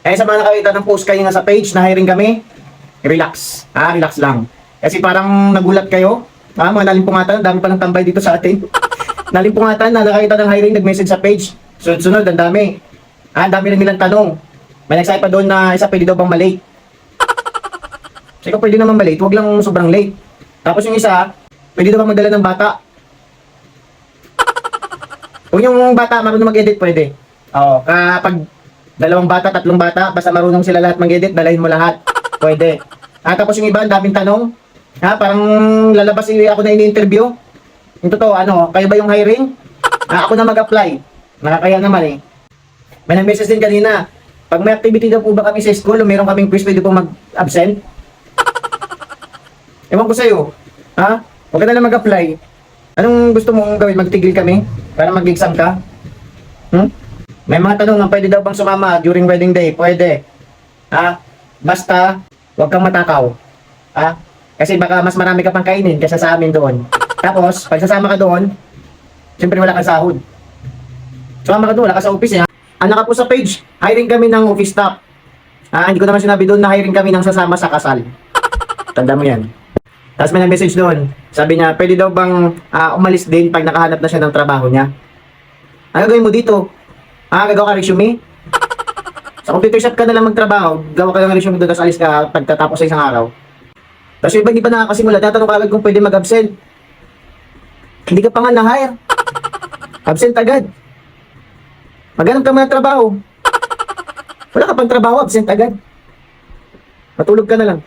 Eh sa mga nakakita ng post kayo nga sa page na hiring kami, relax. Relax lang. Kasi parang nagulat kayo. Mga nalimpungatan, dami pa ng tambay dito sa atin. Nalimpungatan na nakakita ng hiring, nag-message sa page. Sunod-sunod, ang dami. Ang dami rin nilang tanong. May nagsabi pa doon na isa pwede daw bang malate. Kasi kung pwede naman malate, huwag lang sobrang late. Tapos yung isa, pwede daw bang magdala ng bata. Kung yung bata marunong mag-edit, pwede. Oo, kapag dalawang bata, tatlong bata, basta marunong sila lahat mag-edit, dalahin mo lahat. Pwede. Tapos yung iba, ang daming tanong. Parang lalabas ako na ini-interview. Yung totoo, kayo ba yung hiring? Ako na mag-apply. Nakakaya naman eh. May nag-message din kanina. Pag may activity daw po ba kami sa school o meron kaming quiz, pwede po mag-absent? Ewan ko sa'yo. Huwag ka na lang mag-apply. Anong gusto mong gawin? Magtigil kami? Para mag-exam ka? May mga tanong na pwede daw bang sumama during wedding day? Pwede. Basta, huwag kang matakaw. Kasi baka mas marami ka pang kainin kaysa sa amin doon. Tapos, pag sasama ka doon, siyempre wala kang sahod. Sumama ka doon, wala ka sa office eh. Naka po sa page, hiring kami ng office staff. Hindi ko naman sinabi doon na hiring kami ng sasama sa kasal. Tanda mo yan. Tapos may nag-message doon. Sabi niya, pwede daw bang umalis din pag nakahanap na siya ng trabaho niya? Ano gawin mo dito? Gagawa ka resume? Sa computer shop ka na lang magtrabaho, gawa ka ng resume doon, tapos alis ka pagtatapos sa isang araw. Tapos yung iba hindi pa nakakasimula, tatanong ka agad kung pwede mag-absent. Hindi ka pa nga na-hire. Absent agad. Maghanap ka muna ng trabaho. Wala ka pang trabaho, absent agad. Matulog ka na lang.